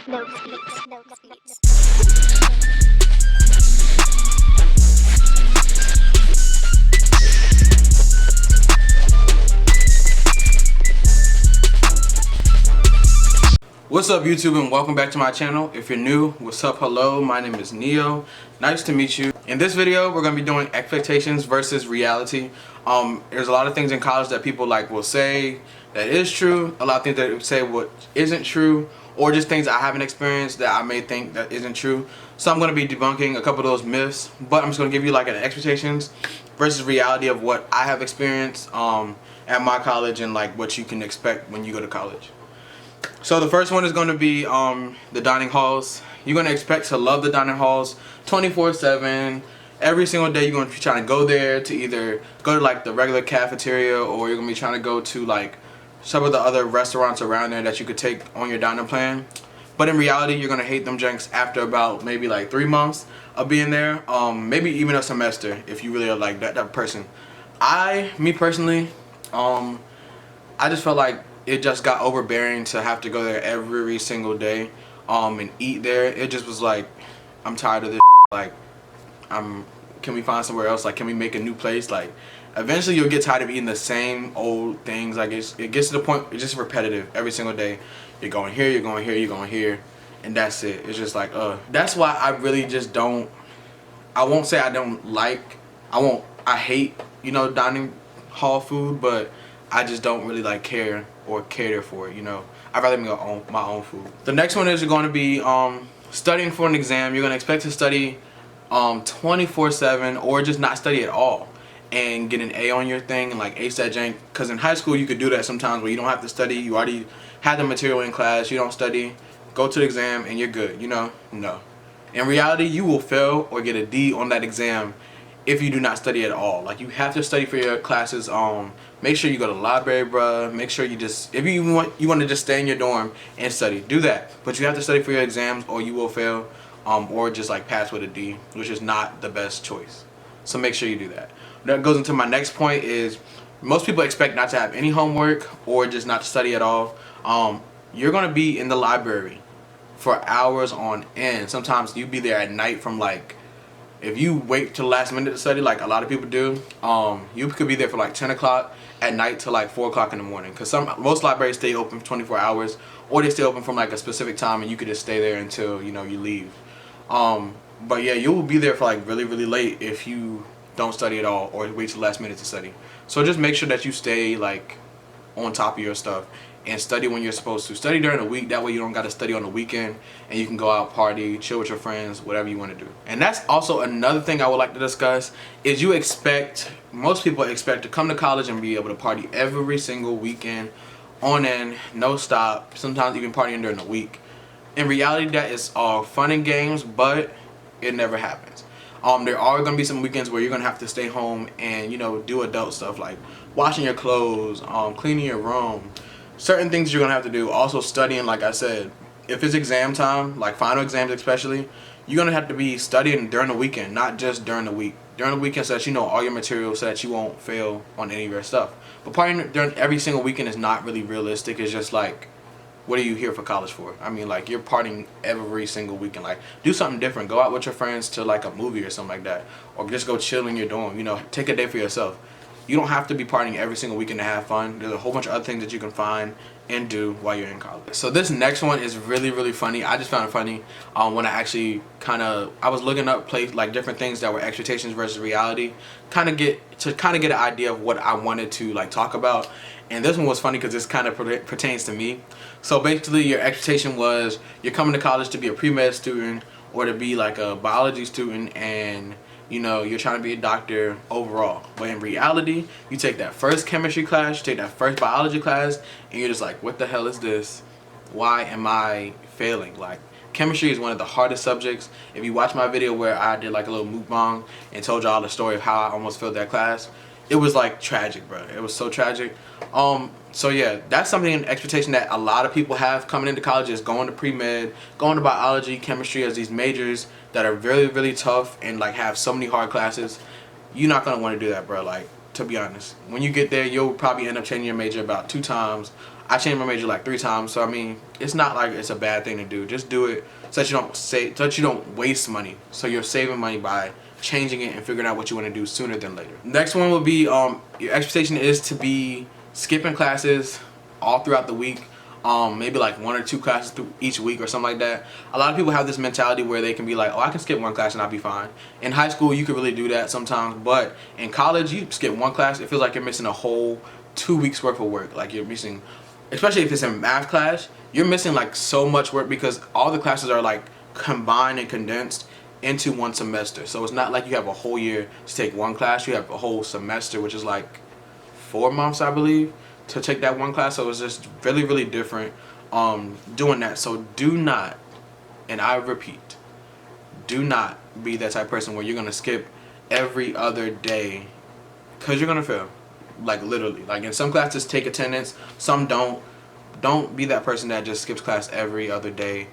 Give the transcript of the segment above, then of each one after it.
What's up YouTube, and welcome back to my channel. If you're new, what's up, hello, my name is Neo. Nice to meet you. In this video we're going to be doing expectations versus reality. There's a lot of things in college that people will say that is true, a lot of things that say what isn't true, or just things I haven't experienced that I may think that isn't true. So I'm going to be debunking a couple of those myths, but I'm just going to give you an expectations versus reality of what I have experienced at my college and what you can expect when you go to college. So the first one is going to be the dining halls. You're going to expect to love the dining halls 24/7. Every single day you're going to be trying to go there to either go to the regular cafeteria, or you're going to be trying to go to some of the other restaurants around there that you could take on your dining plan. But in reality, you're going to hate them drinks after about maybe 3 months of being there, maybe even a semester if you really are that person. Me personally, I just felt like it just got overbearing to have to go there every single day and eat there. It just was I'm tired of this. Can we find somewhere else? Can we make a new place? Eventually you'll get tired of eating the same old things. It gets to the point, it's just repetitive every single day. You're going here, you're going here, you're going here, and that's it. It's just that's why I really just don't, I won't say I don't I hate, dining hall food, but I just don't really care or cater for it, I'd rather make my own food. The next one is you're going to be studying for an exam. You're going to expect to study 24/7, or just not study at all and get an A on your thing and ace that jank. Because in high school you could do that sometimes where you don't have to study. You already have the material in class. You don't study, go to the exam, and you're good. No. In reality, you will fail or get a D on that exam if you do not study at all. You have to study for your classes. Make sure you go to the library, bruh. Make sure you just, if you want to just stay in your dorm and study, do that. But you have to study for your exams, or you will fail, or just pass with a D, which is not the best choice. So make sure you do that. That goes into my next point is most people expect not to have any homework or just not to study at all. You're gonna be in the library for hours on end. Sometimes you be there at night from if you wait till the last minute to study, a lot of people do, you could be there for 10 o'clock at night till 4 o'clock in the morning. Because most libraries stay open for 24 hours, or they stay open from a specific time, and you could just stay there until you leave. But yeah, you will be there for really late if you don't study at all or wait till the last minute to study. So just make sure that you stay on top of your stuff and study when you're supposed to. Study during the week, that way you don't got to study on the weekend, and you can go out, party, chill with your friends, whatever you want to do. And that's also another thing I would like to discuss is most people expect to come to college and be able to party every single weekend on end, no stop, sometimes even partying during the week. In reality, that is all fun and games, but it never happens. There are going to be some weekends where you're going to have to stay home and do adult stuff like washing your clothes, cleaning your room, certain things you're going to have to do. Also studying, like I said, if it's exam time, final exams especially, you're going to have to be studying during the weekend, not just during the week. During the weekend so that you know all your material, so that you won't fail on any of your stuff. But partying during every single weekend is not really realistic. It's just what are you here for college for? I mean, you're partying every single weekend. Do something different. Go out with your friends to a movie or something like that, or just go chill in your dorm. Take a day for yourself. You don't have to be partying every single weekend to have fun. There's a whole bunch of other things that you can find and do while you're in college. So this next one is really funny. I just found it funny when I actually I was looking up different things that were expectations versus reality, kind of get an idea of what I wanted to talk about. And this one was funny because this kind of pertains to me. So basically, your expectation was you're coming to college to be a pre-med student or to be a biology student, and you're trying to be a doctor overall. But in reality, you take that first chemistry class, you take that first biology class, and you're just what the hell is this? Why am I failing? Chemistry is one of the hardest subjects. If you watch my video where I did a little mukbang and told y'all the story of how I almost failed that class, it was tragic, bro. It was so tragic. So yeah, that's something, an expectation that a lot of people have coming into college, is going to pre-med, going to biology, chemistry as these majors that are really tough and have so many hard classes. You're not gonna want to do that, bro. to be honest. When you get there, you'll probably end up changing your major about 2 times. I changed my major like 3 times, so I mean, it's not like it's a bad thing to do. Just do it so that you don't waste money. So you're saving money by changing it and figuring out what you want to do sooner than later. Next one will be your expectation is to be skipping classes all throughout the week. Maybe like 1 or 2 classes through each week or something like that. A lot of people have this mentality where they can be like, oh, I can skip 1 class and I'll be fine. In high school, you could really do that sometimes, but in college, you skip 1 class, it feels like you're missing a whole 2 weeks worth of work. Like you're missing, especially if it's in math class, you're missing like so much work because all the classes are like combined and condensed into 1 semester. So it's not like you have a whole year to take 1 class, you have a whole semester, which is like 4 months, I believe, to take that 1 class. So it's just really, really different doing that. So do not, and I repeat, do not be that type of person where you're gonna skip every other day, because you're gonna fail. Like literally, like in some classes take attendance, some don't be that person that just skips class every other day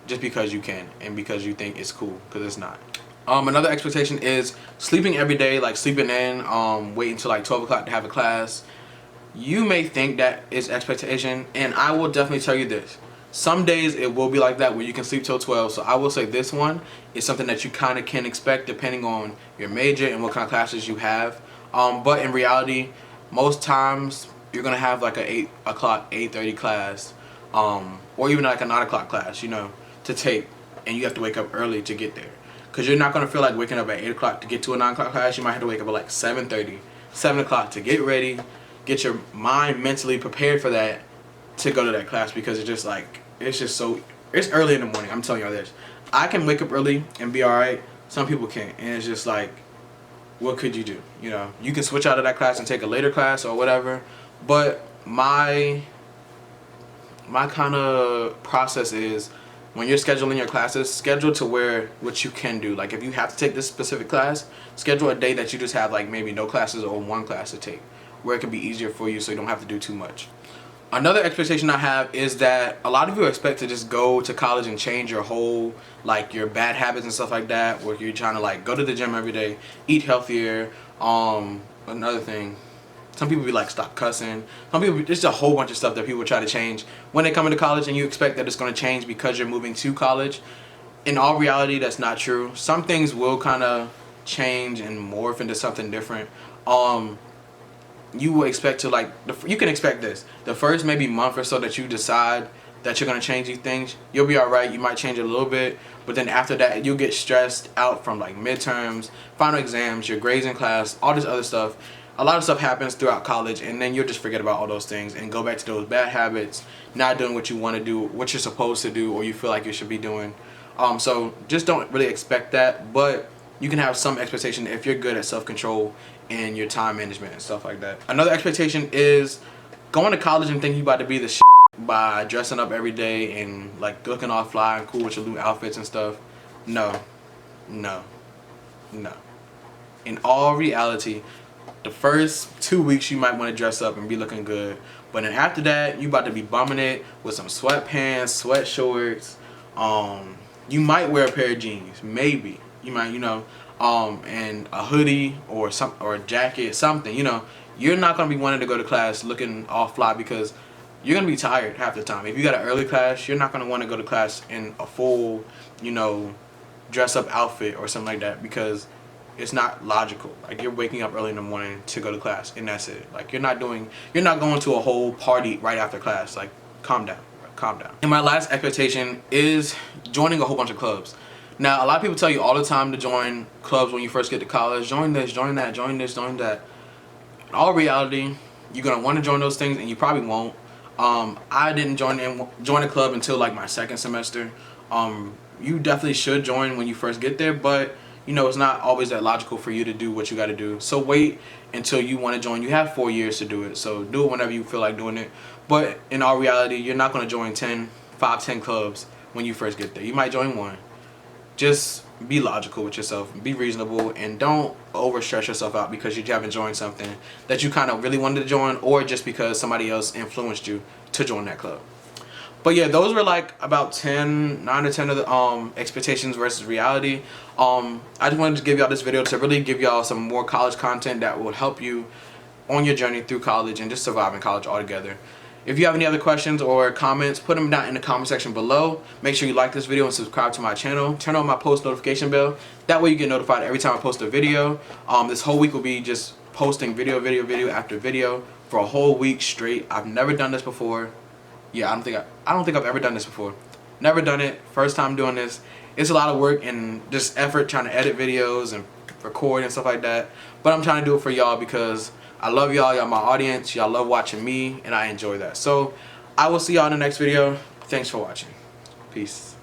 just because you can and because you think it's cool, because it's not. Another expectation is sleeping every day, like sleeping in, waiting until like 12 o'clock to have a class. You may think that is expectation, and I will definitely tell you this. Some days it will be like that where you can sleep till 12, so I will say this one is something that you kind of can expect depending on your major and what kind of classes you have. But in reality, most times you're going to have like a 8 o'clock, 8:30 class, or even like a 9 o'clock class, you know, to take, and you have to wake up early to get there. Because you're not going to feel like waking up at 8 o'clock to get to a 9 o'clock class. You might have to wake up at like 7:30, 7 o'clock to get ready, get your mind mentally prepared for that, to go to that class, because it's just like, it's early in the morning. I'm telling y'all this. I can wake up early and be alright. Some people can't. And it's just like, what could you do? You know, you can switch out of that class and take a later class or whatever. But my kind of process is, when you're scheduling your classes, schedule to where what you can do. Like if you have to take this specific class, schedule a day that you just have like maybe no classes or 1 class to take, where it can be easier for you so you don't have to do too much. Another expectation I have is that a lot of you expect to just go to college and change your whole, like your bad habits and stuff like that, where you're trying to like go to the gym every day, eat healthier. Another thing, some people be like, stop cussing. Some people, there's a whole bunch of stuff that people try to change when they come into college, and you expect that it's going to change because you're moving to college. In all reality, that's not true. Some things will kind of change and morph into something different. You will expect to like, you can expect this. The first maybe month or so that you decide that you're going to change these things, you'll be alright. You might change it a little bit, but then after that, you'll get stressed out from like midterms, final exams, your grades in class, all this other stuff. A lot of stuff happens throughout college, and then you'll just forget about all those things and go back to those bad habits, not doing what you want to do, what you're supposed to do, or you feel like you should be doing. So just don't really expect that, but you can have some expectation if you're good at self-control and your time management and stuff like that. Another expectation is going to college and thinking you're about to be the shit by dressing up every day and like looking all fly and cool with your new outfits and stuff. No. In all reality, the first 2 weeks you might want to dress up and be looking good, but then after that, you about to be bumming it with some sweatpants, sweat shorts. You might wear a pair of jeans, maybe. You might, you know, and a hoodie or a jacket, something. You know, you're not gonna be wanting to go to class looking all fly, because you're gonna be tired half the time. If you got an early class, you're not gonna want to go to class in a full, you know, dress up outfit or something like that, because it's not logical. Like you're waking up early in the morning to go to class, and that's it. Like you're not going to a whole party right after class. Like calm down. And my last expectation is joining a whole bunch of clubs. Now, a lot of people tell you all the time to join clubs when you first get to college. Join this, join that, join this, join that. In all reality, you're going to want to join those things, and you probably won't. I didn't join a club until like my 2nd semester. You definitely should join when you first get there, but you know, it's not always that logical for you to do what you got to do. So wait until you want to join. You have 4 years to do it, so do it whenever you feel like doing it. But in all reality, you're not going to join 10 clubs when you first get there. You might join 1. Just be logical with yourself, be reasonable, and don't overstress yourself out because you haven't joined something that you kind of really wanted to join, or just because somebody else influenced you to join that club. But yeah, those were like about 9 or 10 of the expectations versus reality. I just wanted to give y'all this video to really give y'all some more college content that will help you on your journey through college and just surviving college altogether. If you have any other questions or comments, put them down in the comment section below. Make sure you like this video and subscribe to my channel. Turn on my post notification bell. That way you get notified every time I post a video. This whole week will be just posting video after video for a whole week straight. I've never done this before. Yeah, I don't think I've ever done this before. Never done it. First time doing this. It's a lot of work and just effort trying to edit videos and record and stuff like that. But I'm trying to do it for y'all because I love y'all. Y'all my audience. Y'all love watching me and I enjoy that. So I will see y'all in the next video. Thanks for watching. Peace.